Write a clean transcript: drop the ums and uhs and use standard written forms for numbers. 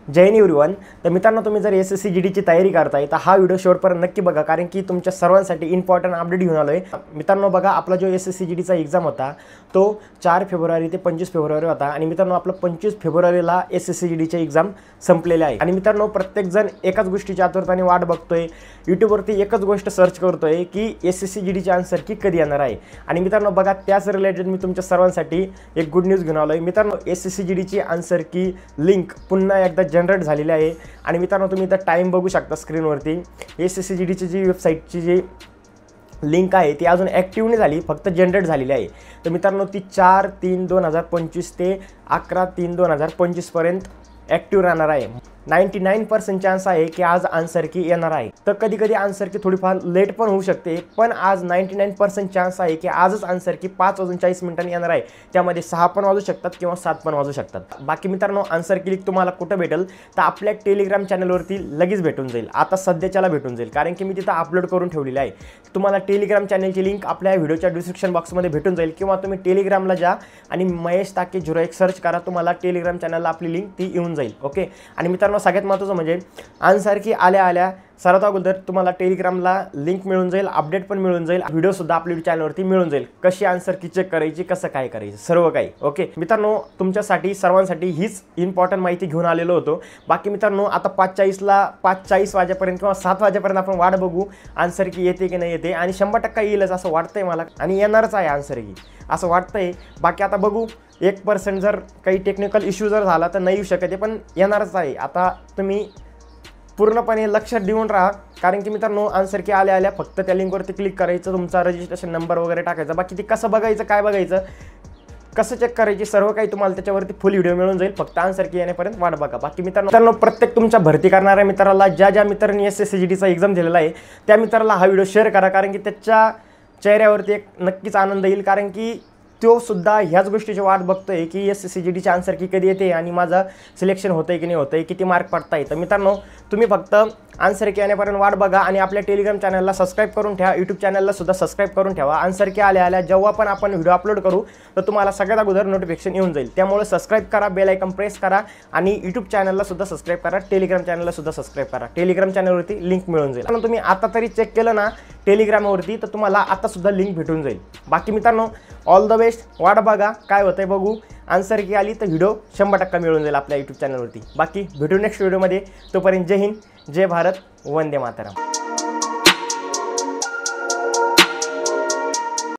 जय Hind everyone. तर मित्रांनो, तुम्ही जर SSC GDची तयारी करताय तर हा व्हिडिओ शेवटपर्यंत नक्की बघा, कारण की तुमच्या सर्वांसाठी इम्पॉर्टंट अपडेट घेऊन आलोय। मित्रांनो बघा, आपला जो SSC GDचा एक्झाम होता तो 4 फेब्रुवारी ते 25 फेब्रुवारी होता आणि मित्रांनो आपला 25 फेब्रुवारीला SSC GDची एक्झाम संपलेली आहे। आणि मित्रांनो, प्रत्येक जण एकाच गोष्टीची आतुरतेने वाट बघतोय, यूट्यूबवरती एकच गोष्ट सर्च करतोय की SSC GDची आन्सर की कधी येणार आहे। आणि मित्रांनो बघा, त्याच रिलेटेड मी तुमच्या सर्वांसाठी एक गुड न्यूज घेऊन आलोय। मित्रांनो, SSC GDची आन्सर की लिंक पुन्हा एकदा जनरेट झालेली आहे। आणि मित्रांनो, तुम्ही इथं टाइम बघू शकता स्क्रीनवरती। SSC GDची जी वेबसाईटची जी लिंक आहे ती अजून ॲक्टिव्ह नाही झाली, फक्त जनरेट झालेली आहे। तर मित्रांनो, ती 4/3/2025 ते 11/3/2025 पर्यंत ॲक्टिव्ह राहणार आहे। 99% चान्स आहे की आज आन्सर की येणार आहे। तर कधी कधी आन्सर की थोडीफार लेट पण होऊ शकते, पण आज 99% चान्स आहे की आजच आन्सर की 5:40 येणार आहे। त्यामध्ये 6 पण वाजू शकतात किंवा 7 पण वाजू शकतात। बाकी मित्रांनो, आन्सर की लिंक तुम्हाला कुठं भेटेल तर आपल्या टेलिग्राम चॅनलवरती लगेच भेटून जाईल। आता सध्याच्याला भेटून जाईल, कारण की मी तिथं अपलोड करून ठेवलेली आहे। तुम्हाला टेलिग्राम चॅनलची लिंक आपल्या व्हिडिओच्या डिस्क्रिप्शन बॉक्समध्ये भेटून जाईल, किंवा तुम्ही टेलिग्रामला जा आणि महेश ताके 01 सर्च करा, तुम्हाला टेलिग्राम चॅनलला आपली लिंक ती येऊन जाईल। ओके। आणि मित्रांनो, सगळ्यात महत्त्वाचं म्हणजे आन्सर की आल्या सर्वात अगोदर तुम्हाला टेलिग्रामला लिंक मिळून जाईल, अपडेट पण मिळून जाईल, व्हिडिओ सुद्धा आपल्या चॅनलवरती मिळून जाईल, कशी आन्सर की चेक करायची, कसं काय करायचं, सर्व काही। ओके मित्रांनो, तुमच्यासाठी सर्वांसाठी हीच इम्पॉर्टंट माहिती घेऊन आलेलो होतो। बाकी मित्रांनो, आता 5:40 वाजेपर्यंत किंवा 7 वाजेपर्यंत आपण वाट बघू आन्सर की येते की नाही येते। आणि 100% येईलच असं वाटतंय मला, आणि येणारच आहे आन्सर की असं वाटतंय। बाकी आता बघू, 1% जर काही टेक्निकल इश्यू जर झाला तर नाही येऊ शकत आहे, पण येणारच आहे। आता तुम्ही पूर्णपणे लक्षात देऊन राहा, कारण की मित्रांनो, आन्सर की आल्या फक्त त्या लिंकवरती क्लिक करायचं, तुमचा रजिस्ट्रेशन नंबर वगैरे टाकायचा। बाकी ते कसं बघायचं, काय बघायचं, कसं चेक करायची, सर्व काही तुम्हाला त्याच्यावरती फुल व्हिडिओ मिळून जाईल। फक्त आन्सर की येण्यापर्यंत वाट बघा। बाकी मित्रांनो, प्रत्येक तुमच्या भरती करणाऱ्या मित्राला, ज्या मित्रांनी SSC GDचा एक्झाम दिलेला आहे त्या मित्राला हा व्हिडिओ शेअर करा, कारण की त्याच्या चेहऱ्यावरती एक नक्कीच आनंद येईल, कारण की तो सुद्धा ह्याच गोष्टीची वाट बघतोय की SSC GDची आन्सर की कधी येते आणि माझं सिलेक्शन होतंय की नाही होतंय, किती मार्क पडताय। तर मित्रांनो, तुम्ही फक्त आन्सर की येण्यापर्यंत वाट बघा आणि आपल्या टेलिग्राम चॅनलला सबस्क्राईब करून ठेवा, यूट्यूब चॅनलला सुद्धा सबस्क्राईब करून ठेवा। आन्सर की आल्या जेव्हा पण आपण व्हिडिओ अपलोड करू तर तुम्हाला सगळ्यात अगोदर नोटिफिकेशन येऊन जाईल। त्यामुळे सबस्क्राईब करा, बेल आयकॉन प्रेस करा आणि यूट्यूब चॅनलला सुद्धा सबस्क्राईब करा, टेलिग्राम चॅनलला सुद्धा सबस्क्राईब करा। टेलिग्राम चॅनलवरती लिंक मिळून जाईल। पण तुम्ही आता तरी चेक केलं ना टेलिग्रामवरती, तर तुम्हाला आता सुद्धा लिंक भेटून जाईल। बाकी मित्रांनो, ऑल द बेस्ट, वाट बघा काय होतंय बघू। आन्सर की आली तर व्हिडिओ 100% मिळून जाईल आपल्या यूट्यूब चॅनलवरती। बाकी भेटू नेक्स्ट व्हिडिओमध्ये, तोपर्यंत जय हिंद, जय भारत, वंदे मातरम।